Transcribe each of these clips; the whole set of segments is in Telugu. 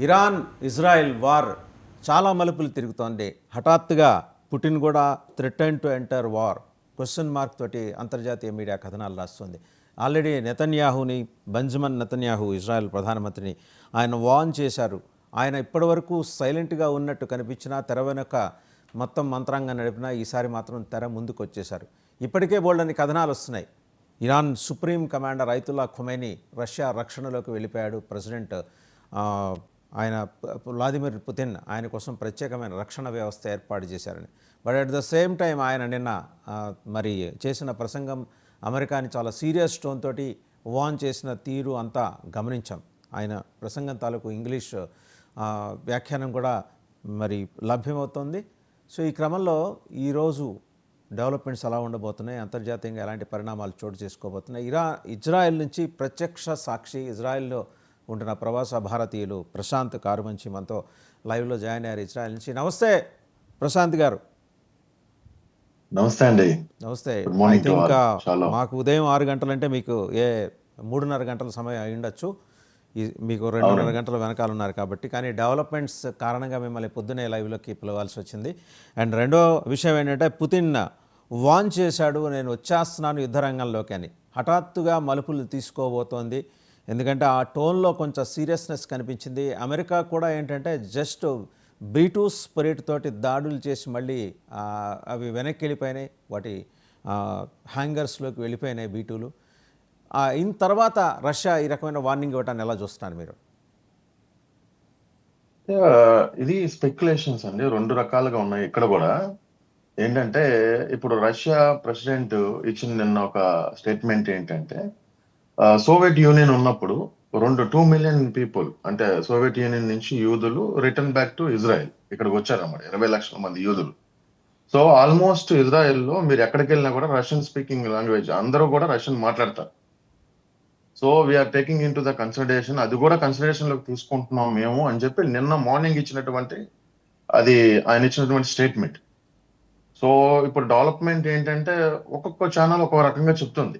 ఇరాన్ ఇజ్రాయెల్ వార్ చాలా మలుపులు తిరుగుతోంది. హఠాత్తుగా పుటిన్ కూడా threaten to enter war question mark తోటి అంతర్జాతీయ మీడియా కథనాలు రాస్తుంది. ఆల్రెడీ నెతన్యాహుని, బెంజమిన్ నెతన్యాహు ఇజ్రాయెల్ ప్రధానమంత్రిని ఆయన వార్న్ చేశారు. ఆయన ఇప్పటివరకు సైలెంట్గా ఉన్నట్టు కనిపించినా తెర వెనుక మొత్తం మంత్రాంగం నడిపినా ఈసారి మాత్రం తెర ముందుకు వచ్చేశారు. ఇప్పటికే బోల్డని కథనాలు వస్తున్నాయి. Iran supreme commander Ayatollah Khomeini Russia రక్షణలోకి వెళ్ళిపోయాడు. ప్రెసిడెంట్ ఆయన వ్లాదిమిర్ పుతిన్ ఆయన కోసం ప్రత్యేకమైన రక్షణ వ్యవస్థ ఏర్పాటు చేశారని. But at the same time ఆయన నిన్న మరి చేసిన ప్రసంగం అమెరికాని చాలా సీరియస్ టోన్ తోటి వార్న్ చేసిన తీరు అంతా గమనించాం. ఆయన ప్రసంగం తాలూకు ఇంగ్లీష్ వ్యాఖ్యానం కూడా మరి లభ్యమవుతోంది. సో ఈ క్రమంలో ఈరోజు డెవలప్మెంట్స్ ఎలా ఉండబోతున్నాయి, అంతర్జాతీయంగా ఎలాంటి పరిణామాలు చోటు చేసుకోబోతున్నాయి, ఇజ్రాయెల్ నుంచి ప్రత్యక్ష సాక్షి ఇజ్రాయెల్లో ఉంటున్న ప్రవాస భారతీయులు ప్రశాంత్ కారుమంచి మనతో లైవ్లో జాయిన్ అయ్యారు ఇజ్రాయెల్ నుంచి. నమస్తే ప్రశాంత్ గారు. నమస్తే అండి. నమస్తే. ఐ థింక్ మాకు ఉదయం 6 గంటలంటే మీకు 3:30 గంటల సమయం అయి ఉండొచ్చు. మీకు 2:30 గంటల వెనకాల ఉన్నారు కాబట్టి. కానీ డెవలప్మెంట్స్ కారణంగా మిమ్మల్ని పొద్దునే లైవ్లోకి పిలవాల్సి వచ్చింది. అండ్ రెండో విషయం ఏంటంటే పుతిన్ వార్న్ చేశాడు, నేను వచ్చేస్తున్నాను యుద్ధరంగంలోకి అని. హఠాత్తుగా మలుపులు తీసుకోబోతోంది. ఎందుకంటే ఆ టోన్లో కొంచెం సీరియస్నెస్ కనిపించింది. అమెరికా కూడా ఏంటంటే జస్ట్ B2 స్పిరిట్ తోటి దాడులు చేసి మళ్ళీ అవి వెనక్కి వెళ్ళిపోయినాయి, వాటి హ్యాంగర్స్లోకి వెళ్ళిపోయినాయి B2లు. ఇన్ తర్వాత రష్యా ఈ రకమైన వార్నింగ్ ఇవ్వటాన్ని ఎలా చూస్తున్నారు మీరు? ఇది స్పెక్యులేషన్స్ అండి, 2 రకాలుగా ఉన్నాయి. ఇక్కడ కూడా ఏంటంటే ఇప్పుడు రష్యా ప్రెసిడెంట్ ఇచ్చిన నిన్న ఒక స్టేట్మెంట్ ఏంటంటే సోవియట్ యూనియన్ ఉన్నప్పుడు 2 మిలియన్ పీపుల్, అంటే సోవియట్ యూనియన్ నుంచి యూదులు రిటర్న్ బ్యాక్ టు ఇజ్రాయెల్ ఇక్కడికి వచ్చారన్నమాట, 20 లక్షల మంది యూదులు. సో ఆల్మోస్ట్ ఇజ్రాయెల్లో మీరు ఎక్కడికి వెళ్ళినా కూడా రష్యన్ స్పీకింగ్ లాంగ్వేజ్, అందరూ కూడా రష్యన్ మాట్లాడతారు. So we are taking into the consideration, అది కూడా కన్సిడరేషన్ లోకి తీసుకుంటున్నాం మేము అని చెప్పి నిన్న మార్నింగ్ ఇచ్చినటువంటి అది ఆయన ఇచ్చినటువంటి స్టేట్మెంట్. సో ఇప్పుడు డెవలప్మెంట్ ఏంటంటే ఒక్కొక్క ఛానల్ ఒక్కొక్క రకంగా చెప్తుంది.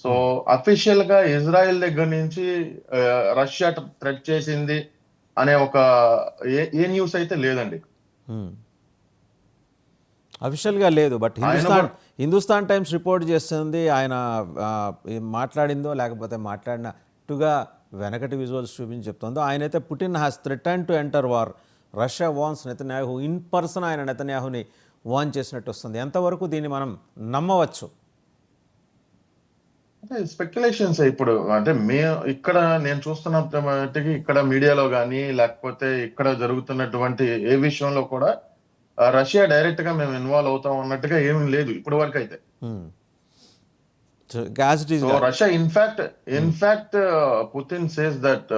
సో అఫీషియల్ గా ఇజ్రాయెల్ దగ్గర నుంచి రష్యా థ్రెట్ చేసింది అనే ఒక ఏ న్యూస్ అయితే లేదండి, అఫీషియల్గా లేదు. బట్ హిందుస్థాన్ టైమ్స్ రిపోర్ట్ చేస్తుంది. ఆయన మాట్లాడిందో లేకపోతే మాట్లాడినట్టుగా వెనకటి విజువల్స్ చూపించి చెప్తుందో, ఆయనైతే Putin has threaten to enter war, Russia warns Netanyahu, in person ఆయన నెతన్యాహుని వార్న్ చేసినట్టు వస్తుంది. ఎంతవరకు దీన్ని మనం నమ్మవచ్చు? అంటే స్పెక్యులేషన్స్. ఇప్పుడు అంటే ఇక్కడ నేను చూస్తున్నట్టుకి ఇక్కడ మీడియాలో కానీ లేకపోతే ఇక్కడ జరుగుతున్నటువంటి ఏ విషయంలో కూడా రష్యా డైరెక్ట్ గా మేము ఇన్వాల్వ్ అవుతాం అన్నట్టుగా ఏమీ లేదు ఇప్పటి వరకు అయితే. Russia in fact Putin says that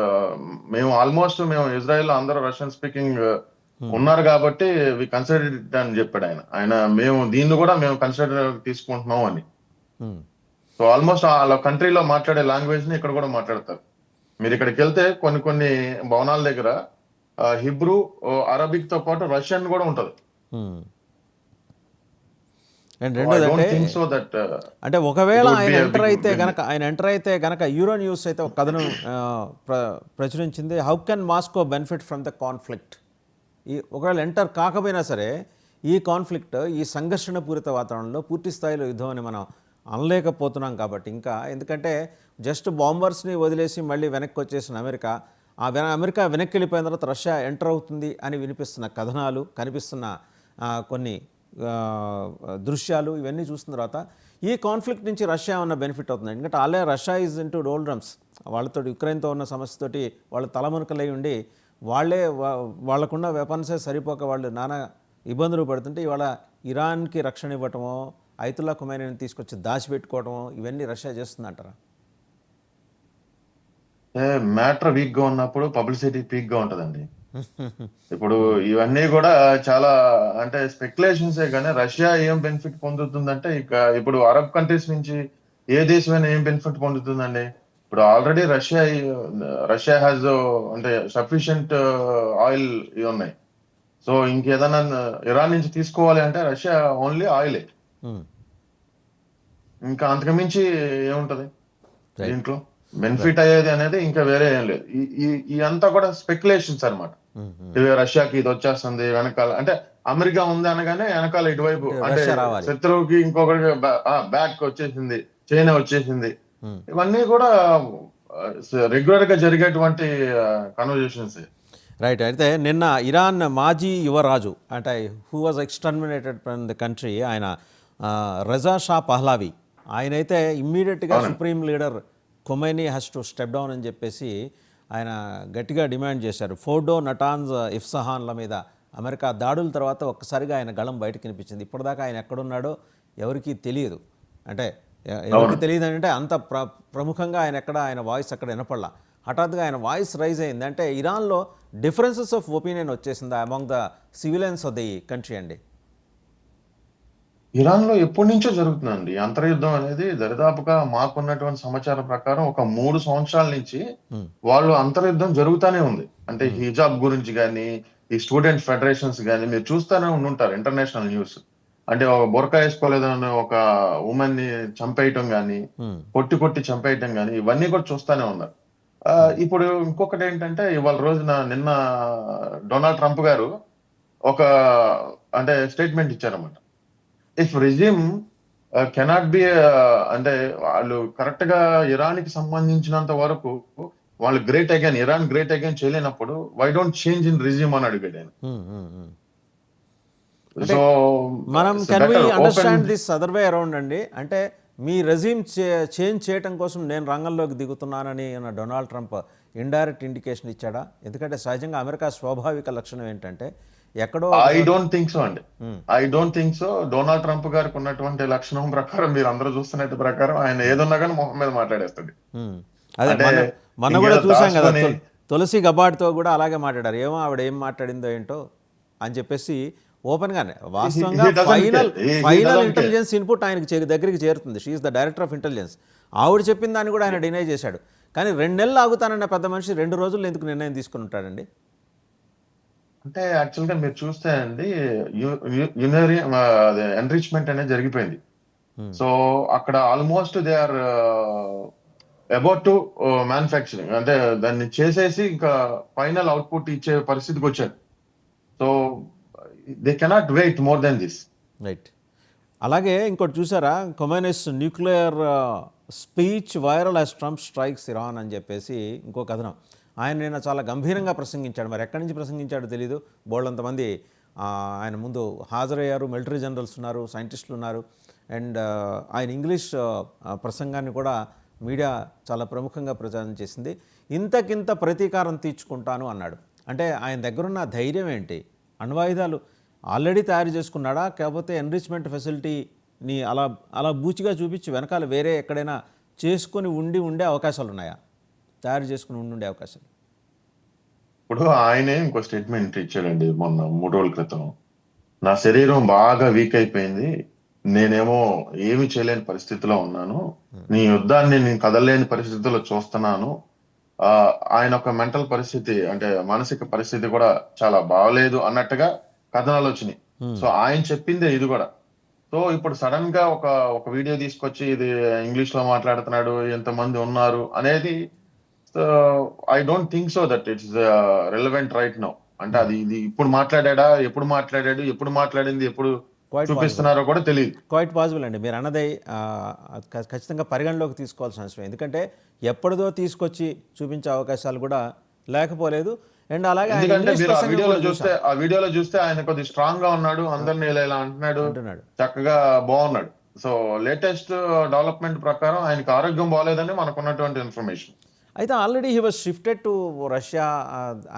మేము ఆల్మోస్ట్ ఇజ్రాయెల్ అందరూ రష్యన్ స్పీకింగ్ ఉన్నారు కాబట్టి వి కన్సిడర్ ఇట్ అని చెప్పాడు ఆయన. మేము దీన్ని కూడా మేము కన్సిడర్ తీసుకుంటున్నాం అని. సో ఆల్మోస్ట్ వాళ్ళ కంట్రీలో మాట్లాడే లాంగ్వేజ్ ని ఇక్కడ కూడా మాట్లాడతారు. మీరు ఇక్కడికి వెళ్తే కొన్ని భవనాల దగ్గర హిబ్రూ, అరబిక్ తో పాటు రష్యన్ కూడా ఉంటుంది. అంటే ఒకవేళ ఆయన ఎంటర్ అయితే గనక యూరో న్యూస్ అయితే ఒక కథను ప్రచురించింది, how can Moscow benefit from the conflict. ఒకవేళ ఎంటర్ కాకపోయినా సరే ఈ కాన్ఫ్లిక్ట్, ఈ సంఘర్షణ పూరిత వాతావరణంలో పూర్తి స్థాయిలో యుద్ధం అని మనం అనలేకపోతున్నాం. కాబట్టి ఇంకా ఎందుకంటే జస్ట్ బాంబర్స్ని వదిలేసి మళ్ళీ వెనక్కి వచ్చేసిన అమెరికా వెనక్కి వెళ్ళిపోయిన తర్వాత రష్యా ఎంటర్ అవుతుంది అని వినిపిస్తున్న కథనాలు, కనిపిస్తున్న కొన్ని దృశ్యాలు, ఇవన్నీ చూసిన తర్వాత ఈ కాన్ఫ్లిక్ట్ నుంచి రష్యా ఉన్న బెనిఫిట్ అవుతుంది. ఎందుకంటే already Russia is into doldrums. వాళ్ళతో యుక్రెయిన్తో ఉన్న సమస్యతోటి వాళ్ళు తలమునకలై ఉండి వాళ్ళకున్న వెపన్సే సరిపోక వాళ్ళు నానా ఇబ్బందులు పడుతుంటే ఇవాళ ఇరాన్కి రక్షణ ఇవ్వటమో, అయతుల్లా ఖొమైనీని తీసుకొచ్చి దాచిపెట్టుకోవటమో ఇవన్నీ రష్యా చేస్తుందంటారా? మ్యాటర్ వీక్ గా ఉన్నప్పుడు పబ్లిసిటీ పీక్ గా ఉంటదండి. ఇప్పుడు ఇవన్నీ కూడా చాలా అంటే స్పెక్యులేషన్సే, కానీ రష్యా ఏం బెనిఫిట్ పొందుతుందంటే ఇప్పుడు అరబ్ కంట్రీస్ నుంచి ఏ దేశమైనా ఏం బెనిఫిట్ పొందుతుందండి? ఇప్పుడు ఆల్రెడీ రష్యా హ్యాస్ అంటే సఫిషియంట్ ఆయిల్ ఇవి ఉన్నాయి. సో ఇంకేదన్నా ఇరాన్ నుంచి తీసుకోవాలి అంటే రష్యా ఓన్లీ ఆయిలే, ఇంకా అంతకుమించి ఏముంటది దీంట్లో? బెనిఫిట్ అయ్యేది అనేది ఇంకా వేరే ఏం లేదు. ఈ అంతా కూడా స్పెక్యులేషన్స్ అన్నమాట. రష్యాకి ఇది వచ్చేస్తుంది వెనకాల, అంటే అమెరికా ఉంది అనగానే వెనకాల ఇటువైపు అంటే రష్యా రావాలి. శత్రువుకి ఇంకొకటి బ్యాక్ వచ్చేసింది, చైనా వచ్చేసింది. ఉమ్. ఇవన్నీ కూడా రెగ్యులర్ గా జరిగేటువంటి కన్వర్జేషన్స్. రైట్. అయితే నిన్న ఇరాన్ మాజీ యువరాజు అంటే who was exterminated from the country, ఆయన రజా షా పహ్లావి, ఆయనైతే ఇమ్మీడియట్గా supreme leader Khomeini has to step down అని చెప్పేసి ఆయన గట్టిగా డిమాండ్ చేశారు. ఫోర్డో, నటాన్స్, ఇఫ్సహాన్ల మీద అమెరికా దాడుల తర్వాత ఒక్కసారిగా ఆయన గళం బయటకు వినిపించింది. ఇప్పటిదాకా ఆయన ఎక్కడున్నాడో ఎవరికీ తెలియదు. అంటే ఎవరికి తెలియదు అంటే అంత ప్రముఖంగా ఆయన వాయిస్ అక్కడ వినపడలా. హఠాత్తుగా ఆయన వాయిస్ రైజ్ అయింది. అంటే ఇరాన్లో డిఫరెన్సెస్ ఆఫ్ ఒపీనియన్ వచ్చేసిందా among the civilians of the country అండి? ఇరాన్ లో ఎప్పటి నుంచో జరుగుతుందండి అంతర్యుద్ధం అనేది. దరిదాపుగా మాకున్నటువంటి సమాచారం ప్రకారం ఒక 3 సంవత్సరాల నుంచి వాళ్ళు అంతర్యుద్ధం జరుగుతూనే ఉంది. అంటే హిజాబ్ గురించి కానీ, ఈ స్టూడెంట్ ఫెడరేషన్స్ కానీ మీరు చూస్తూనే ఉండుంటారు ఇంటర్నేషనల్ న్యూస్. అంటే ఒక బొరకా వేసుకోలేదని ఒక ఉమెన్ ని చంపేయటం కానీ, కొట్టి చంపేయటం కానీ, ఇవన్నీ కూడా చూస్తూనే ఉన్నారు. ఇప్పుడు ఇంకొకటి ఏంటంటే ఇవాళ రోజున నిన్న డొనాల్డ్ ట్రంప్ గారు ఒక అంటే స్టేట్మెంట్ ఇచ్చారన్నమాట. ఇఫ్ రిజిమ్ కెనాట్ బి, అంటే వాళ్ళు కరెక్ట్ గా ఇరాన్ కి సంబంధించినంత వరకు వాళ్ళు great again, Iran great again చేయలేనప్పుడు why don't change in regime అని అడిగాడు ఆయన. సో మనం can we understand this other way around అండి? అంటే మీ రెజ్యూమ్ చేంజ్ చేయడం కోసం నేను రంగంలోకి దిగుతున్నానని డొనాల్డ్ ట్రంప్ ఇండైరెక్ట్ ఇండికేషన్ ఇచ్చాడా? ఎందుకంటే సహజంగా అమెరికా స్వాభావిక లక్షణం ఏంటంటే ఎక్కడో ఐ డోంట్ థింక్ సో అండి. I don't think so. Donald Trump గారికి ఉన్నటువంటి లక్షణం ప్రకారం, మీరు అందరూ చూస్తున్నట్టు ప్రకారం, ఆయన ఏదన్నా కానీ మొహం మీద మాట్లాడేస్తాడు. అదే మనం కూడా చూసాం కదా, తులసి గబాడ్తో కూడా అలాగే మాట్లాడారు. ఏమో ఆవిడ ఏం మాట్లాడిందో ఏంటో అని చెప్పేసి ఓపెన్ గానే. వాస్తవంగా ఫైనల్ ఇంటెలిజెన్స్ ఇన్పుట్ ఆయనకి దగ్గరికి చేరుతుంది. She is the director of intelligence. ఆవిడ చెప్పిన దాన్ని కూడా ఆయన డినై చేశాడు. కానీ 2 నెలలు ఆగుతానన్న పెద్ద మనిషి 2 రోజులు ఎందుకు నిర్ణయం తీసుకుని ఉంటాడండి? అంటే యాక్చువల్ గా మీరు చూస్తే అండి, ఎన్రిచ్మెంట్ అనేది జరిగిపోయింది. సో అక్కడ almost they are about to manufacturing, అంటే దాన్ని చేసేసి ఇంకా ఫైనల్ అవుట్పుట్ ఇచ్చే పరిస్థితికి వచ్చారు. So they cannot wait more than this. Right. అలాగే ఇంకోటి చూసారా, Khomeini's nuclear speech viral as Trump strikes Iran అని చెప్పేసి ఇంకో కథనం. ఆయన నిన్న చాలా గంభీరంగా ప్రసంగించాడు. మరి ఎక్కడి నుంచి ప్రసంగించాడో తెలీదు. బోల్డంతమంది ఆయన ముందు హాజరయ్యారు. మిలిటరీ జనరల్స్ ఉన్నారు, సైంటిస్టులు ఉన్నారు. అండ్ ఆయన ఇంగ్లీష్ ప్రసంగాన్ని కూడా మీడియా చాలా ప్రముఖంగా ప్రచారం చేసింది. ఇంతకింత ప్రతీకారం తీర్చుకుంటాను అన్నాడు. అంటే ఆయన దగ్గరున్న ధైర్యం ఏంటి? అణ్వాయుధాలు ఆల్రెడీ తయారు చేసుకున్నాడా, కాకపోతే ఎన్రిచ్మెంట్ ఫెసిలిటీని అలా బూచిగా చూపించి వెనకాల వేరే ఎక్కడైనా చేసుకొని ఉండే అవకాశాలు ఉన్నాయా? తయారు చేసుకుని ఉండే అవకాశాలు. ఇప్పుడు ఆయనే ఇంకో స్టేట్మెంట్ ఇచ్చాడండి మొన్న 3 రోజుల క్రితం. నా శరీరం బాగా వీక్ అయిపోయింది, నేనేమో ఏమి చేయలేని పరిస్థితిలో ఉన్నాను, నీ యుద్ధాన్ని నేను కదలలేని పరిస్థితిలో చూస్తున్నాను. ఆయన ఒక మెంటల్ పరిస్థితి, అంటే మానసిక పరిస్థితి కూడా చాలా బాగలేదు అన్నట్టుగా కథనాలు వచ్చినాయి. సో ఆయన చెప్పిందే ఇది కూడా. సో ఇప్పుడు సడన్ గా ఒక వీడియో తీసుకొచ్చి ఇది ఇంగ్లీష్ లో మాట్లాడుతున్నాడు, ఎంతమంది ఉన్నారు అనేది, I don't think so that it's relevant right now. అంటే అది ఇది ఇప్పుడు మాట్లాడా, ఎప్పుడు మాట్లాడాడు, ఎప్పుడు మాట్లాడింది, ఎప్పుడు చూపిస్తున్నారో కూడా తెలియదు. క్వైట్ పాసిబుల్ అండి మీరు అన్నదే. ఖచ్చితంగా పరిగణలోకి తీసుకోవాల్సిన అవసరం. ఎందుకంటే ఎప్పటిదో తీసుకొచ్చి చూపించే అవకాశాలు కూడా లేకపోలేదు. అండ్ అలాగే ఆ వీడియోలో చూస్తే ఆయన కొద్దిగా స్ట్రాంగ్ గా ఉన్నాడు, అందరినీ ఇలా అంటున్నాడు, చక్కగా బాగున్నాడు. సో లేటెస్ట్ డెవలప్మెంట్ ప్రకారం ఆయనకు ఆరోగ్యం బాగలేదని మనకున్నటువంటి ఇన్ఫర్మేషన్. అయితే already he was shifted to Russia.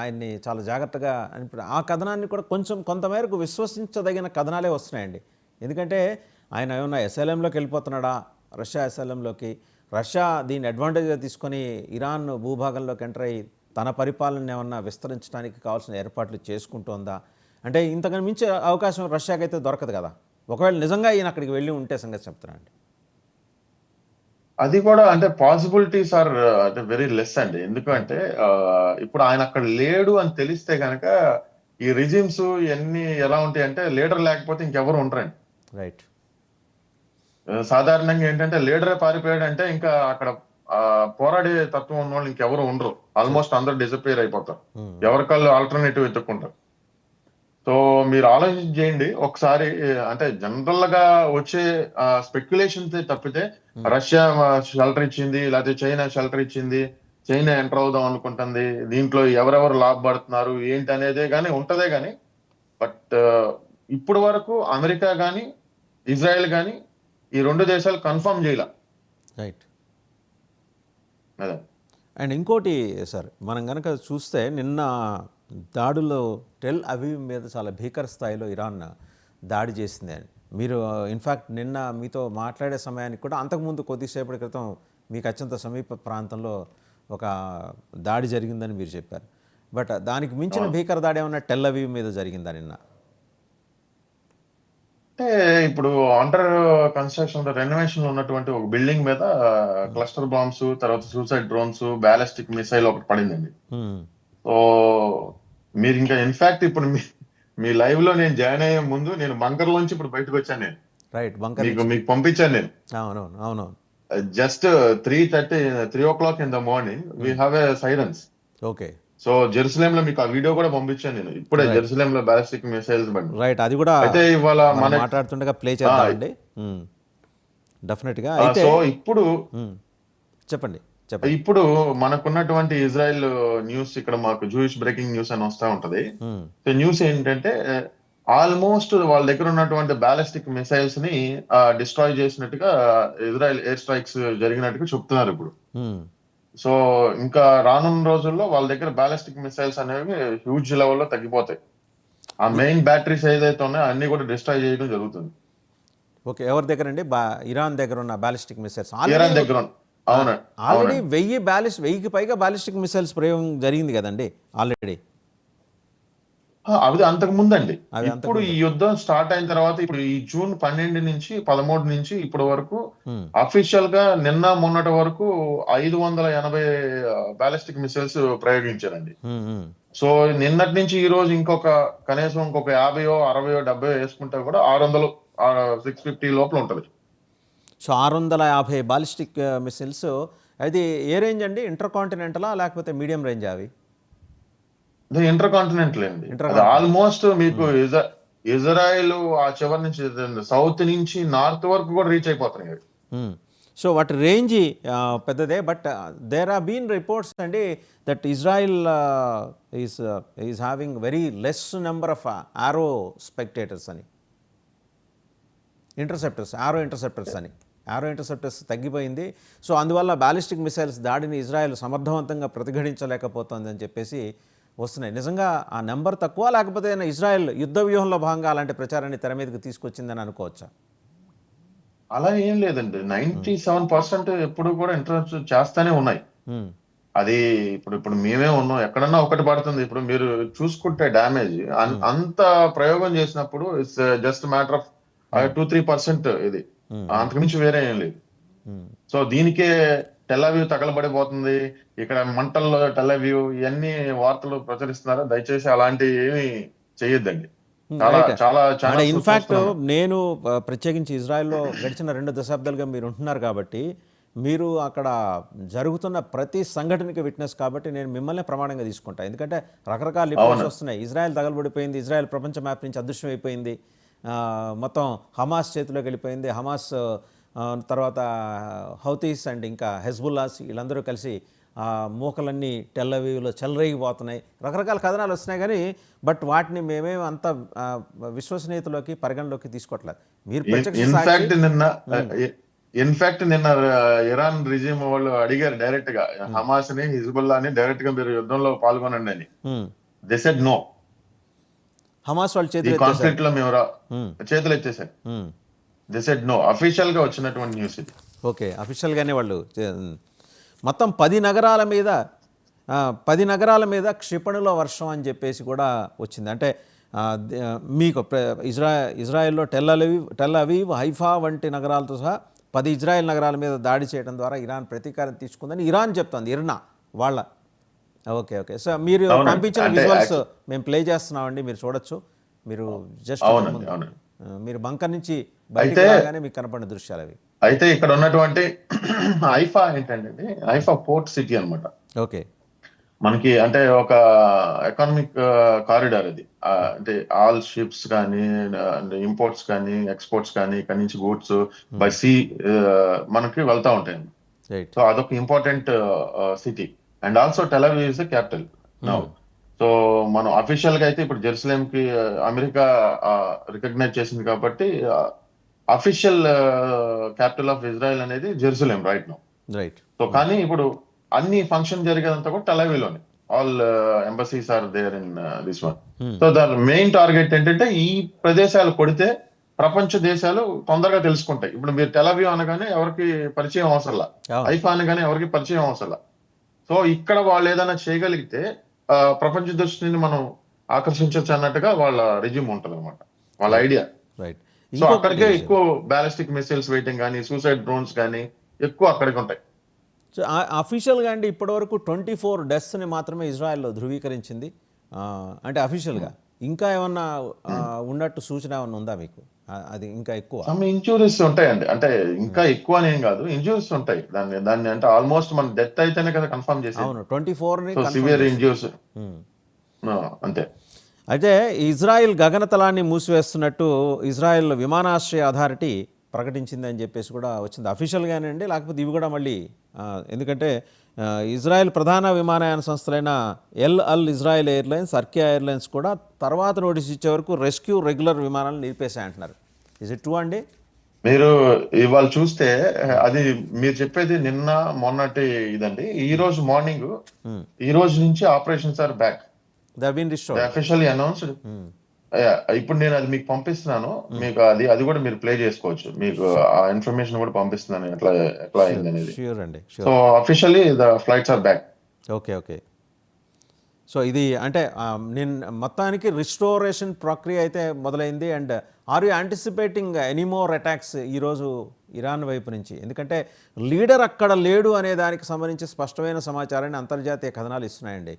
ఆయన్ని చాలా జాగ్రత్తగా ఆ కథనాన్ని కూడా కొంతమేరకు విశ్వసించదగిన కథనాలే వస్తున్నాయండి. ఎందుకంటే ఆయన ఏమన్నా ఎస్ఎల్ఎంలోకి వెళ్ళిపోతున్నాడా, రష్యా ఎస్ఎల్ఎంలోకి? రష్యా దీన్ని అడ్వాంటేజ్గా తీసుకొని ఇరాన్ భూభాగంలోకి ఎంటర్ అయ్యి తన పరిపాలన ఏమన్నా విస్తరించడానికి కావాల్సిన ఏర్పాట్లు చేసుకుంటోందా? అంటే ఇంతకన్నా మించే అవకాశం రష్యాకి అయితే దొరకదు కదా. ఒకవేళ నిజంగా ఈయన అక్కడికి వెళ్ళి ఉంటే సంగతి చెప్తున్నానండి. అది కూడా అంటే పాసిబిలిటీస్ ఆర్ అంటే వెరీ లెస్ అండి. ఎందుకంటే ఇప్పుడు ఆయన అక్కడ లేడు అని తెలిస్తే కనుక ఈ రిజిమ్స్ ఇవన్నీ ఎలా ఉంటాయి అంటే, లీడర్ లేకపోతే ఇంకెవరు ఉండరండి. రైట్. సాధారణంగా ఏంటంటే లీడరే పారిపోయాడు అంటే ఇంకా అక్కడ పోరాడే తత్వం ఉన్న వాళ్ళు ఇంకెవరు ఉండరు. ఆల్మోస్ట్ అందరు డిసపియర్ అయిపోతారు. ఎవరికాళ్ళు ఆల్టర్నేటివ్ వెతుక్కుంటారు. సో మీరు ఆలోచించి చేయండి ఒకసారి. అంటే జనరల్ గా వచ్చే స్పెక్యులేషన్ తప్పితే రష్యా షెల్టర్ ఇచ్చింది, లేకపోతే చైనా షెల్టర్ ఇచ్చింది, చైనా ఎంటర్ అవుదాం అనుకుంటుంది, దీంట్లో ఎవరెవరు లాభపడుతున్నారు ఏంటి అనేదే గానీ ఉంటదే గానీ, బట్ ఇప్పుడు వరకు అమెరికా గానీ ఇజ్రాయెల్ గానీ ఈ 2 దేశాలు కన్ఫర్మ్ చేయలే. రైట్. అదే. అండ్ ఇంకోటి సార్, మనం కనుక చూస్తే నిన్న దాడుల్లో టెల్ అవీవ్ మీద చాలా భీకర స్థాయిలో ఇరాన్ దాడి చేసింది అని మీరు ఇన్ఫ్యాక్ట్ నిన్న మీతో మాట్లాడే సమయానికి కూడా అంతకుముందు కొద్దిసేపటి క్రితం మీకు అత్యంత సమీప ప్రాంతంలో ఒక దాడి జరిగిందని మీరు చెప్పారు. బట్ దానికి మించిన భీకర దాడి ఏమన్నా టెల్ అవీవ్ మీద జరిగిందా నిన్న? అంటే ఇప్పుడు అండర్ కన్స్ట్రక్షన్ రెనోవేషన్ లో ఉన్నటువంటి ఒక బిల్డింగ్ మీద క్లస్టర్ బాంబ్స్, తర్వాత సూసైడ్ డ్రోన్స్, బ్యాలిస్టిక్ మిసైల్ ఒకటి పడిందండి. సో మీరు ఇంకా ఇన్ఫాక్ట్ ఇప్పుడు మీ లైవ్ లో నేను జాయిన్ అయ్యే ముందు నేను బంకర్ లోంచి ఇప్పుడు బయటకు వచ్చాను. నేను రైట్, బంకర్ మీకు పంపించాను. నేను అవునవును అవునవును just 3:30 in the morning we have a sirens. Okay. So Jerusalem లో మీకు ఆ వీడియో కూడా పంపించాను నేను ఇప్పుడే. జెరూసలేం లో బ్యాలిస్టిక్ మిసైల్స్ బండి. రైట్, అది కూడా అయితే ఇవాళ మనం మాట్లాడుతుండగా ప్లే చేద్దామండి డెఫినెట్గా. అయితే సో ఇప్పుడు చెప్పండి. ఇప్పుడు మనకున్నటువంటి ఇజ్రాయెల్ న్యూస్, ఇక్కడ మాకు జూయిష్ బ్రేకింగ్ న్యూస్ అని వస్తా ఉంటది. సో న్యూస్ ఏంటంటే ఆల్మోస్ట్ వాళ్ళ దగ్గర ఉన్నటువంటి బ్యాలిస్టిక్ మిసైల్స్ ని డిస్ట్రాయ్ చేసినట్టుగా ఇజ్రాయెల్ ఎయిర్ స్ట్రైక్స్ జరిగినట్టుగా చెప్తున్నారు ఇప్పుడు. సో ఇంకా రానున్న రోజుల్లో వాళ్ళ దగ్గర బ్యాలిస్టిక్ మిసైల్స్ అనేవి హ్యూజ్ లెవెల్లో తగ్గిపోతాయి. ఆ మెయిన్ బ్యాటరీస్ ఏదైతే ఉన్నాయో అన్ని కూడా డిస్ట్రాయ్ చేయడం జరుగుతుంది. ఓకే. ఎవరి దగ్గర అండి? ఇరాన్ దగ్గర ఉన్న బ్యాలిస్టిక్ మిసైల్స్ ఇరాన్ దగ్గర ఆల్రెడీ 1000కి పైగా బ్యాలిస్టిక్ మిసైల్స్ ప్రయోగం జరిగింది కదండి ఆల్రెడీ. అది అంతకు ముందండి. ఇప్పుడు ఈ యుద్ధం స్టార్ట్ అయిన తర్వాత ఇప్పుడు ఈ జూన్ 12 నుంచి 13 నుంచి ఇప్పటి వరకు అఫీషియల్ గా నిన్న మొన్నటి వరకు 580 బ్యాలిస్టిక్ మిసైల్స్ ప్రయోగించారండి. సో నిన్నటి నుంచి ఈ రోజు కనీసం ఇంకొక 50, 60, 70 వేసుకుంటే కూడా 600, 650 లోపల ఉంటది. So 650 ballistic missiles. అది ఏ రేంజ్ అండి? ఇంటర్ కాంటినెంటలా లేకపోతే మీడియం రేంజ్? అవి ఇంటర్ కాంటినెంటల్ అండి. ఆల్మోస్ట్ మీకు ఇజ్రాయెల్ ఆ చివరి నుంచి సౌత్ నుంచి నార్త్ వరకు కూడా రీచ్ అయిపోతున్నాయి. సో వాటి రేంజ్ పెద్దదే. But there are been reports అండి that Israel is having very less number of arrow spectators అని, ఆరో ఇంటర్సెప్టర్స్ తగ్గిపోయింది. సో అందువల్ల బ్యాలిస్టిక్ మిసైల్స్ దాడిని ఇజ్రాయెల్ సమర్థవంతంగా ప్రతిఘటించలేకపోతుంది అని చెప్పేసి వస్తున్నాయి. నిజంగా ఆ నెంబర్ తక్కువ, లేకపోతే ఇజ్రాయెల్ యుద్ధ వ్యూహంలో భాగంగా అలాంటి ప్రచారాన్ని తెర మీదకి తీసుకొచ్చిందని అనుకోవచ్చా? అలా ఏం లేదండి. 97% ఎప్పుడు కూడా ఇంటర్సెప్ట్ చేస్తానే ఉన్నాయి. అది ఇప్పుడు మేమే ఉన్నాం, ఎక్కడన్నా ఒకటి పడుతుంది. ఇప్పుడు మీరు చూసుకుంటే డ్యామేజ్ అంత ప్రయోగం చేసినప్పుడు ఇట్స్ జస్ట్ మ్యాటర్ ఆఫ్ 2-3% ఇది, అంతకుమించి వేరే ఏం లేదు. సో దీనికే టెల్ అవీవ్ తగలబడిపోతుంది, ఇక్కడ మంటల్లో టెల్ అవీవ్, ఇవన్నీ వార్తలు ప్రచురిస్తున్నారు. దయచేసి అలాంటివి ఏమి చేయొద్దండి. ఇన్ఫాక్ట్ నేను ప్రత్యేకించి ఇజ్రాయెల్లో గడిచిన 2 దశాబ్దాలుగా మీరు ఉంటున్నారు కాబట్టి, మీరు అక్కడ జరుగుతున్న ప్రతి సంఘటనకి విట్నెస్ కాబట్టి నేను మిమ్మల్ని ప్రమాణంగా తీసుకుంటా. ఎందుకంటే రకరకాల రిపోర్ట్స్ వస్తున్నాయి. ఇజ్రాయెల్ తగలబడిపోయింది, ఇజ్రాయెల్ ప్రపంచ మ్యాప్ నుంచి అదృశ్యం అయిపోయింది, మొత్తం హమాస్ చేతిలోకి వెళ్ళిపోయింది, హమాస్ తర్వాత హౌతీస్ అండ్ ఇంకా హెజ్బుల్లాస్ వీళ్ళందరూ కలిసి మూకలన్నీ టెల్ అవీవ్లో చెలరేగిపోతున్నాయి, రకరకాల కథనాలు వస్తున్నాయి. కానీ బట్ వాటిని మేమేం అంత విశ్వసనీయతలోకి పరిగణలోకి తీసుకోవట్లేదు. మీరు ఇన్ఫాక్ట్ నిన్న ఇరాన్ రిజిమ్ వాళ్ళు అడిగారు డైరెక్ట్ గా, హమాస్ ని హిజ్బుల్లాని డైరెక్ట్ గా మీరు యుద్ధంలో పాల్గొనండి అని. They said no. హమాస్ వాళ్ళు కాన్ఫ్లిక్ట్ లో మేము చేతులు ఎత్తేసారు. They said no. అఫీషియల్ గా వచ్చినటువంటి న్యూస్ ఇది. ఓకే, అఫీషియల్ గానే వాళ్ళు మొత్తం 10 నగరాల మీద క్షిపణుల వర్షం అని చెప్పేసి కూడా వచ్చింది. అంటే మీకు ఇజ్రాయెల్లో టెల్ అవీవ్, హైఫా వంటి నగరాలతో సహా 10 ఇజ్రాయెల్ నగరాల మీద దాడి చేయడం ద్వారా ఇరాన్ ప్రతీకారం తీసుకుందని ఇరాన్ చెప్తుంది. ఇర్నా వాళ్ళ ఓకే. సో మీరు పంపించిన విజువల్స్ మేము ప్లే చేస్తున్నామండి, మీరు చూడొచ్చు. మీరు జస్ట్ మీరు బంకర్ నుంచి బయటకు రాగానే మీకు కనపడిన దృశ్యాలు అవి. అయితే ఇక్కడ ఉన్నటువంటి ఐఫా ఏంటంటే ఐఫా పోర్ట్ సిటీ అన్నమాట. ఓకే. మనకి అంటే ఒక ఎకనామిక్ కారిడార్ అది. అంటే ఆల్ షిప్స్ కానీ, ఇంపోర్ట్స్ కానీ, ఎక్స్పోర్ట్స్ కానీ, ఇక్కడ నుంచి గూడ్స్ బై సీ మనకి వెళ్తా ఉంటాయి. రైట్. సో అదొక important city. And also Tel Aviv is the capital now. So మనం అఫీషియల్ గా అయితే ఇప్పుడు జెరూసలేం కి అమెరికా రికగ్నైజ్ చేసింది కాబట్టి అఫీషియల్ క్యాపిటల్ ఆఫ్ ఇజ్రాయెల్ అనేది Jerusalem right now. Right. So కానీ ఇప్పుడు అన్ని ఫంక్షన్ జరిగేదంతా కూడా టెల్ అవీవ్ లోనే. All embassies are there in this one. So దాని మెయిన్ టార్గెట్ ఏంటంటే ఈ ప్రదేశాలు కొడితే ప్రపంచ దేశాలు తొందరగా తెలుసుకుంటాయి. ఇప్పుడు మీరు టెల్ అవీవ్ అనగానే ఎవరికి పరిచయం అవసరంలా, ఐఫా అనగానే ఎవరికి పరిచయం అవసరంలా. సో ఇక్కడ వాళ్ళు ఏదైనా చేయగలిగితే ప్రపంచ దృష్టిని మనం ఆకర్షించవచ్చు అన్నట్టుగా వాళ్ళ రిజ్యూమ్ ఉంటది అనమాట, వాళ్ళ ఐడియా. రైట్. సో అక్కడికే ఎక్కువ బ్యాలిస్టిక్ మిసైల్స్ వెయిటింగ్ కానీ, సూసైడ్ డ్రోన్స్ కానీ ఎక్కువ అక్కడికి ఉంటాయి. సో అఫీషియల్గా అండి ఇప్పటివరకు 24 డెత్స్ని మాత్రమే ఇజ్రాయెల్లో ధృవీకరించింది. అంటే అఫీషియల్గా ఇంకా ఏమన్నా ఉన్నట్టు సూచన ఏమన్నా ఉందా మీకు? అది ఇంకా ఎక్కువ సమ్ ఇంజూరీస్ ఉంటాయండి. అంటే ఇంకా ఎక్కువ అని ఏం కాదు, ఇంజూరీస్ ఉంటాయి. దాన్ని అంటే ఆల్మోస్ట్ మన డెత్ అయితేనే కదా కన్ఫర్మ్ చేసి. అవును, 24ని సివియర్ ఇంజూరీస్ అంతే. అయితే ఇజ్రాయెల్ గగనతలాన్ని మూసివేస్తున్నట్టు ఇజ్రాయెల్ విమానాశ్రయ అథారిటీ ప్రకటించిందని చెప్పేసి కూడా వచ్చింది అఫీషియల్గానే అండి, లేకపోతే ఇవి కూడా మళ్ళీ ఎందుకంటే ఇజ్రాయెల్ ప్రధాన విమానయాన సంస్థలైన అల్ ఇజ్రాయెల్ ఎయిర్లైన్స్, అర్కియా ఎయిర్లైన్స్ కూడా తర్వాత నోటీస్ ఇచ్చే వరకు రెస్క్యూ రెగ్యులర్ విమానాలను నిలిపేశాయి అంటున్నారు. ఇస్ ఇట్ ట్రూ అండి? మీరు ఇవాళ చూస్తే అది మీరు చెప్పేది నిన్న మొన్నటి ఇదండి. ఈ రోజు మార్నింగ్ ఈ రోజు నుంచి operations are back. They been restored. Officially announced. ఇప్పుడు నేను అది మీకు పంపిస్తున్నాను, మీకు అది కూడా మీరు ప్లే చేసుకోవచ్చు. మీకు ఆ ఇన్ఫర్మేషన్ కూడా పంపిస్తున్నాను ఎట్లా అయింది అనేది. ష్యూర్ అండి. So officially the flights are back. Okay. Okay. So ఇది అంటే నేను మొత్తానికి రిస్టోరేషన్ ప్రక్రియ అయితే మొదలైంది. And are you anticipating any more attacks ఈరోజు ఇరాన్ వైపు నుంచి? ఎందుకంటే లీడర్ అక్కడ లేడు అనే దానికి సంబంధించి స్పష్టమైన సమాచారాన్ని అంతర్జాతీయ కథనాలు ఇస్తున్నాయండి.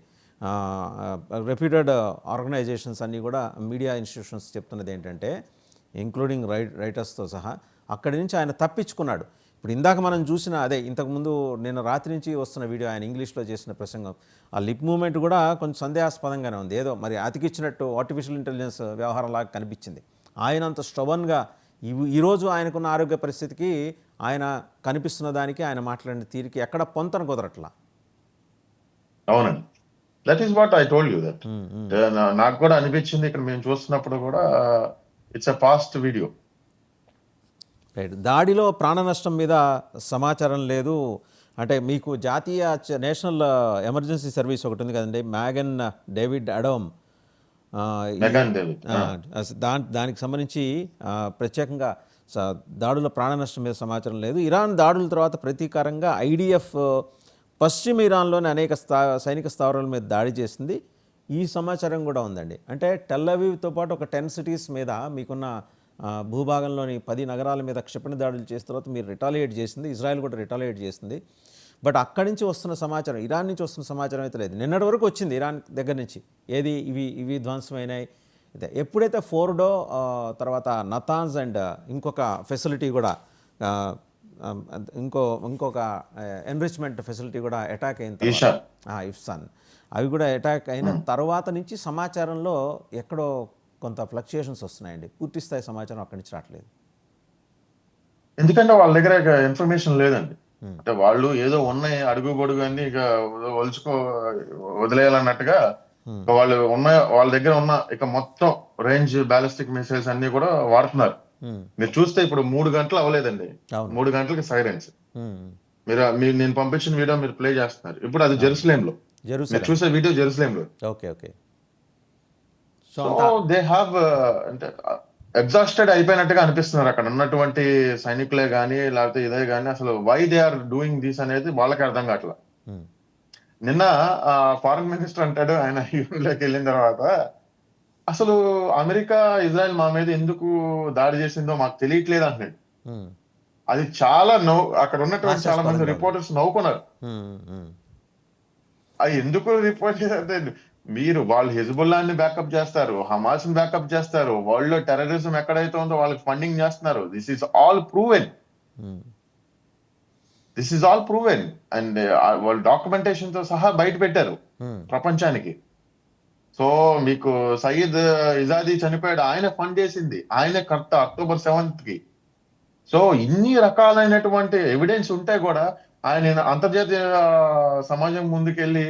రెప్యూటెడ్ ఆర్గనైజేషన్స్ అన్నీ కూడా, మీడియా ఇన్స్టిట్యూషన్స్ చెప్తున్నది ఏంటంటే, ఇంక్లూడింగ్ రైటర్స్తో సహా, అక్కడి నుంచి ఆయన తప్పించుకున్నాడు. ఇప్పుడు ఇందాక మనం చూసిన అదే ఇంతకుముందు నిన్న రాత్రి నుంచి వస్తున్న వీడియో, ఆయన ఇంగ్లీష్లో చేసిన ప్రసంగం, ఆ లిప్ మూమెంట్ కూడా కొంచెం సందేహాస్పదంగానే ఉంది. ఏదో మరి అతికిచ్చినట్టు ఆర్టిఫిషియల్ ఇంటెలిజెన్స్ వ్యవహారంలాగా కనిపించింది. ఆయన అంత స్టబన్గా ఈరోజు ఆయనకున్న ఆరోగ్య పరిస్థితికి, ఆయన కనిపిస్తున్న దానికి, ఆయన మాట్లాడిన తీరికి ఎక్కడ పొంతన కుదరట్లా. అవునండి, that is what I told you that. నాకు కూడా అనిపించింది ఇక్కడ మేము చూస్తున్నప్పుడు కూడా, it's a past video. Right. దాడిలో ప్రాణ నష్టం మీద సమాచారం లేదు. అంటే మీకు జాతీయ నేషనల్ ఎమర్జెన్సీ సర్వీస్ ఒకటి ఉంది కదండి, మ్యాగన్ డేవిడ్ అడోమ్, దానికి సంబంధించి ప్రత్యేకంగా దాడుల ప్రాణ నష్టం మీద సమాచారం లేదు. ఇరాన్ దాడుల తర్వాత ప్రతీకారంగా ఐడిఎఫ్ పశ్చిమ ఇరాన్లోని అనేక సైనిక స్థావరాల మీద దాడి చేసింది. ఈ సమాచారం కూడా ఉందండి. అంటే టెల్ అవీవ్తో పాటు ఒక 10 సిటీస్ మీద, మీకున్న భూభాగంలోని 10 నగరాల మీద క్షిపణి దాడులు చేసిన తర్వాత మీరు రిటాలియేట్ చేసింది, ఇజ్రాయెల్ కూడా రిటాలియేట్ చేసింది. బట్ అక్కడి నుంచి వస్తున్న సమాచారం, ఇరాన్ నుంచి వస్తున్న సమాచారం అయితే లేదు. నిన్నటి వరకు వచ్చింది ఇరాన్ దగ్గర నుంచి, ఏది ఇవి ధ్వంసమైనాయి. ఎప్పుడైతే ఫోర్డో తర్వాత నతాన్స్ అండ్ ఇంకొక ఫెసిలిటీ కూడా, ఇంకొక ఎన్రిచ్మెంట్ ఫెసిలిటీ కూడా అటాక్ అయిన తర్వాత, ఇఫ్సాన్, అవి కూడా అటాక్ అయిన తర్వాత నుంచి సమాచారంలో ఎక్కడో కొంత ఫ్లక్చుయేషన్స్ వస్తున్నాయండి. పూర్తి స్థాయి సమాచారం అక్కడి నుంచి రావట్లేదు. ఎందుకంటే వాళ్ళ దగ్గర ఇన్ఫర్మేషన్ లేదండి. అంటే వాళ్ళు ఏదో ఉన్నాయి అడుగు పొడుగు అన్ని ఇక వదిలేయాలన్నట్టుగా వాళ్ళు వాళ్ళ దగ్గర ఉన్న ఇక మొత్తం రేంజ్ బ్యాలిస్టిక్ మిసైల్స్ అన్ని కూడా వాడుతున్నారు. మీరు చూస్తే ఇప్పుడు 3 గంటలు అవ్వలేదండి, 3 గంటలకి సైరెన్స్. నేను పంపించిన వీడియో మీరు ప్లే చేస్తున్నారు ఇప్పుడు, అది జెరూసలేం లో మీరు చూసే వీడియో, జెరూసలేం లో. Okay. Okay. So they have అంటే ఎగ్జాస్టెడ్ అయిపోయినట్టుగా అనిపిస్తున్నారు అక్కడ ఉన్నటువంటి సైనికులే కానీ, లేకపోతే ఇదే కానీ. అసలు why they are doing this అనేది వాళ్ళకి అర్థం కావట్లా. నిన్న ఫారెన్ మినిస్టర్ అంటాడు, ఆయన యూఎన్లోకి వెళ్ళిన తర్వాత, అసలు అమెరికా ఇజ్రాయెల్ మా మీద ఎందుకు దాడి చేసిందో మాకు తెలియట్లేదు అంటున్నాడు. అది చాలా అక్కడ ఉన్నటువంటి చాలా మంది రిపోర్టర్స్ నవ్వుకున్నారు. అది ఎందుకు రిపోర్ట్ చేస్తే, మీరు వాళ్ళు హిజ్బుల్లాని బ్యాకప్ చేస్తారు, హమాస్ ని బ్యాకప్ చేస్తారు, వరల్డ్ లో టెర్రరిజం ఎక్కడైతే ఉందో వాళ్ళకి ఫండింగ్ చేస్తున్నారు. This is all proven. This is all proven and వాళ్ళు డాక్యుమెంటేషన్ తో సహా బయట పెట్టారు ప్రపంచానికి. సో మీకు సయీద్ ఇజాదీ చనిపోయాడు, ఆయన ఫండ్ చేసింది, ఆయనే కర్త అక్టోబర్ 7th కి. సో ఇన్ని రకాలైనటువంటి ఎవిడెన్స్ ఉంటే కూడా ఆయన అంతర్జాతీయ సమాజం ముందుకెళ్ళి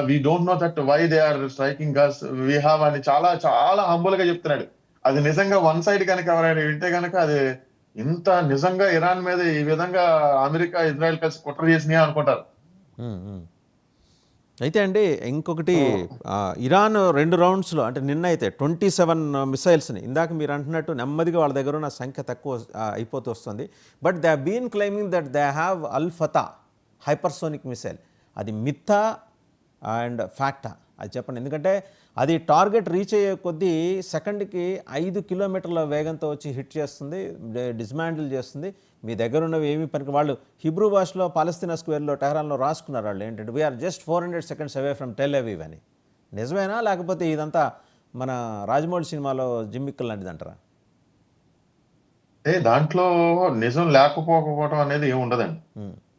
we don't know that why they are striking us we have అని చాలా చాలా హంబుల్ గా చెప్తున్నాడు. అది నిజంగా వన్ సైడ్ కనుక ఎవరైనా వింటే కనుక అది ఇంత నిజంగా ఇరాన్ మీద ఈ విధంగా అమెరికా ఇజ్రాయెల్ కలిసి కుట్ర చేసినాయా అనుకుంటారు. అయితే అండి ఇంకొకటి, ఇరాన్ 2 రౌండ్స్లో అంటే నిన్న అయితే 27 మిసైల్స్ని ఇందాక మీరు అంటున్నట్టు నెమ్మదిగా వాళ్ళ దగ్గర ఉన్న సంఖ్య తక్కువ అయిపోతూ వస్తుంది. But they been claiming that they have al Fattah hypersonic missile. అది మిథ్తా అండ్ ఫ్యాక్టా అది చెప్పండి, ఎందుకంటే అది టార్గెట్ రీచ్ అయ్యే కొద్దీ సెకండ్కి 5 కిలోమీటర్ల వేగంతో వచ్చి హిట్ చేస్తుంది, డిస్మాండిల్ చేస్తుంది. మీ దగ్గర ఉన్నవి ఏమి పనికి. వాళ్ళు హిబ్రూ భాషలో పాలస్తీనా స్క్వేర్లో టెహరాన్లో రాసుకున్నారు వాళ్ళు ఏంటంటే we are just 400 seconds away from Tel Aviv అని. నిజమేనా లేకపోతే ఇదంతా మన రాజమౌళి సినిమాలో జిమ్మిక్కల్ లాంటిది అంటారా? దాంట్లో నిజం లేకపోవడం అనేది ఏమి ఉండదండి.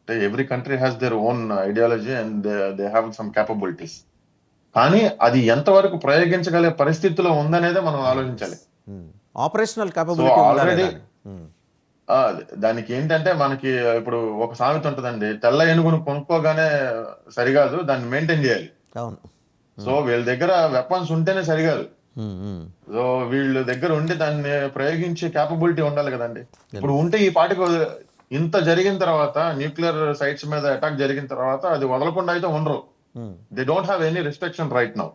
అంటే every country has their own ideology and they have some capabilities. కానీ అది ఎంతవరకు ప్రయోగించగలిగే పరిస్థితిలో ఉందనేదే మనం ఆలోచించాలి. ఆపరేషనల్ క్యాపబిలిటీ ఆల్రెడీ దానికి ఏంటంటే మనకి ఇప్పుడు ఒక సామెత ఉంటదండి, తెల్ల ఏనుగును కొనుక్కోగానే సరికాదు, దాన్ని మెయింటైన్ చేయాలి. అవును. సో వీళ్ళ దగ్గర వెపన్స్ ఉంటేనే సరికాదు, సో వీళ్ళ దగ్గర ఉండి దాన్ని ప్రయోగించే క్యాపబిలిటీ ఉండాలి కదండి. ఇప్పుడు ఉంటే ఈ పాటికి ఇంత జరిగిన తర్వాత, న్యూక్లియర్ సైట్స్ మీద అటాక్ జరిగిన తర్వాత అది వదలకుండా అయితే ఉండరు. They don't have any restriction right now.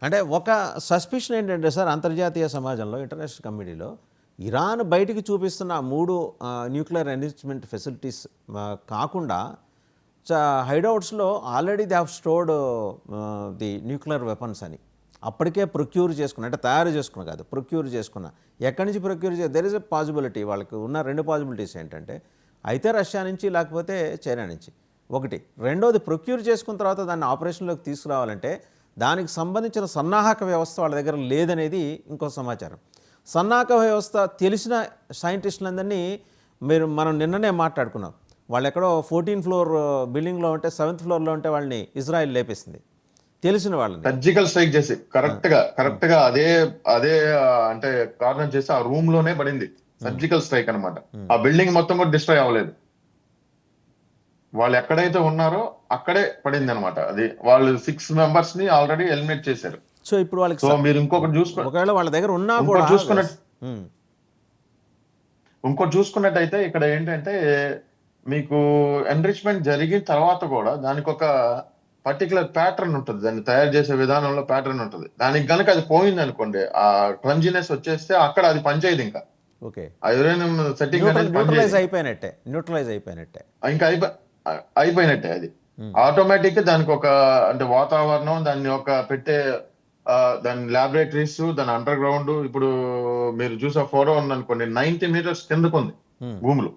అంటే ఒక సస్పిషన్ ఏంటంటే సార్, అంతర్జాతీయ సమాజంలో ఇంటర్నేషనల్ కమ్యూనిటీలో ఇరాన్ బయటికి చూపిస్తున్న 3 న్యూక్లియర్ ఎన్రిచ్మెంట్ ఫెసిలిటీస్ కాకుండా హైడౌట్స్లో already they have stored the nuclear weapons అని అప్పటికే ప్రొక్యూర్ చేసుకున్న, అంటే తయారు చేసుకున్న కాదు, ప్రొక్యూర్ చేసుకున్న. ఎక్కడి నుంచి procure there is a possibility. వాళ్ళకి ఉన్న 2 పాసిబిలిటీస్ ఏంటంటే అయితే రష్యా నుంచి లేకపోతే చైనా నుంచి ఒకటి. రెండోది ప్రొక్యూర్ చేసుకున్న తర్వాత దాన్ని ఆపరేషన్లోకి తీసుకురావాలంటే దానికి సంబంధించిన సన్నాహక వ్యవస్థ వాళ్ళ దగ్గర లేదనేది ఇంకో సమాచారం. సన్నాహక వ్యవస్థ తెలిసిన సైంటిస్టులందరినీ మనం నిన్ననే మాట్లాడుకున్నాం. వాళ్ళు ఎక్కడో 14th floor బిల్డింగ్లో ఉంటే 7th floorలో ఉంటే వాళ్ళని ఇజ్రాయెల్ లేపేసింది, తెలిసిన వాళ్ళని సర్జికల్ స్ట్రైక్ చేసి కరెక్ట్ గా అదే అంటే కారణం చేసి ఆ రూమ్ లోనే పడింది. సర్జికల్ స్ట్రైక్ అన్నమాట. ఆ బిల్డింగ్ మొత్తం కూడా డిస్ట్రాయ్ అవ్వలేదు, వాళ్ళు ఎక్కడైతే ఉన్నారో అక్కడే పడింది అనమాట. అది వాళ్ళు 6 members ని ఆల్రెడీ ఎలిమినేట్ చేశారు. సో ఇప్పుడు వాళ్ళకి మీరు ఇంకొకటి చూసుకోండి, ఒకవేళ వాళ్ళ దగ్గర ఉన్నా కూడా ఇంకోటి చూసుకున్నట్టయితే ఇక్కడ ఏంటంటే మీకు ఎన్రిచ్మెంట్ జరిగిన తర్వాత కూడా దానికి ఒక పర్టికులర్ ప్యాటర్న్ ఉంటుంది, దాన్ని తయారు చేసే విధానంలో ప్యాటర్న్ ఉంటుంది. దానికి కనుక అది పోయింది అనుకోండి, ఆ క్రంజినెస్ వచ్చేస్తే అక్కడ అది పనిచేయదు. ఇంకా ఓకే, యురేనియం సెట్టింగ్ న్యూట్రలైజ్ అయిపోయినట్టే ఇంకా అయిపోయినట్టే. అది ఆటోమేటిక్ గా దానికి ఒక అంటే వాతావరణం, దాన్ని ఒక పెట్టే దాని ల్యాబొరేటరీస్, దాని అండర్ గ్రౌండ్. ఇప్పుడు మీరు చూసే ఫోటో ఉందనుకోండి, 90 meters కిందకు ఉంది భూములు.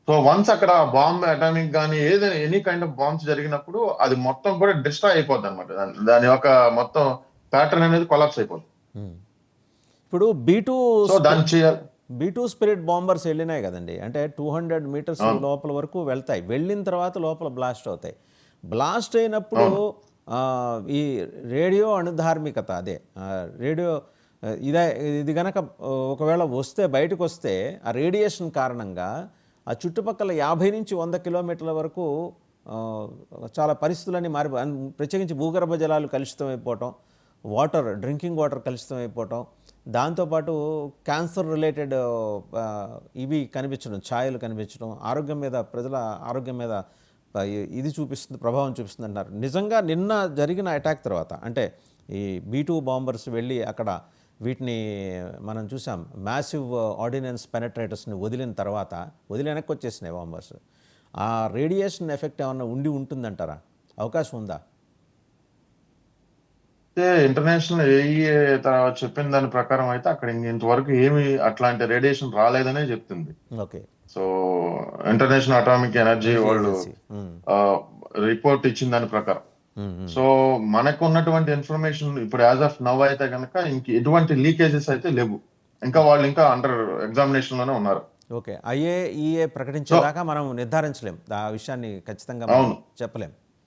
సో వన్స్ అక్కడ బాంబ్ అటామిక్ కానీ ఏదైనా ఎనీ కైండ్ ఆఫ్ బాంబ్స్ జరిగినప్పుడు అది మొత్తం కూడా డిస్ట్రాయ్ అయిపోద్ది అనమాట. దాని యొక్క మొత్తం ప్యాటర్న్ అనేది కొలాప్స్ అయిపోద్ది. ఇప్పుడు దాన్ని చేయాలి. B2 స్పిరిట్ బాంబర్స్ వెళ్ళినాయి కదండి, అంటే 200 meters లోపల వరకు వెళ్తాయి. వెళ్ళిన తర్వాత లోపల బ్లాస్ట్ అవుతాయి. బ్లాస్ట్ అయినప్పుడు ఈ రేడియో అణుధార్మికత, అదే రేడియో ఇది కనుక ఒకవేళ వస్తే బయటకు వస్తే ఆ రేడియేషన్ కారణంగా ఆ చుట్టుపక్కల 50 నుంచి 100 kilometers వరకు చాలా పరిస్థితులన్నీ ప్రత్యేకించి భూగర్భ జలాలు కలుషితం అయిపోవటం, డ్రింకింగ్ వాటర్ కలుషితం అయిపోవటం, దాంతోపాటు క్యాన్సర్ రిలేటెడ్ ఇవి కనిపించడం, ఛాయలు కనిపించడం, ప్రజల ఆరోగ్యం మీద ఇది ప్రభావం చూపిస్తుంది అంటారు. నిజంగా నిన్న జరిగిన అటాక్ తర్వాత, అంటే ఈ B2 బాంబర్స్ వెళ్ళి అక్కడ వీటిని మనం చూసాం, మ్యాసివ్ ఆర్డినెన్స్ పెనట్రేటర్స్ని వదిలి వెనక్కి వచ్చేసినాయి బాంబర్స్. ఆ రేడియేషన్ ఎఫెక్ట్ ఏమన్నా ఉంటుందంటారా? అవకాశం ఉందా? ఇంటర్నేషనల్ ఏఈఏ చెప్పిన దాని ప్రకారం అయితే అక్కడ ఇంతవరకు ఏమి అట్లాంటి రేడియేషన్ రాలేదనే చెప్తుంది. Okay. So international atomic energy వాళ్ళు రిపోర్ట్ ఇచ్చిన దాని ప్రకారం. సో మనకు ఉన్నటువంటి ఇన్ఫర్మేషన్ ఇప్పుడు యాజ్ ఆఫ్ నవ్ అయితే కనుక ఇంక ఎటువంటి లీకేజెస్ అయితే లేవు. ఇంకా వాళ్ళు ఇంకా అండర్ ఎగ్జామినేషన్ లోనే ఉన్నారు. ఓకే. ఐఏఈఏ ప్రకటించేదాకా మనం నిర్ధారించలేం. ఆ విషయాన్ని ఖచ్చితంగా మనం అవును. చెప్పలేం.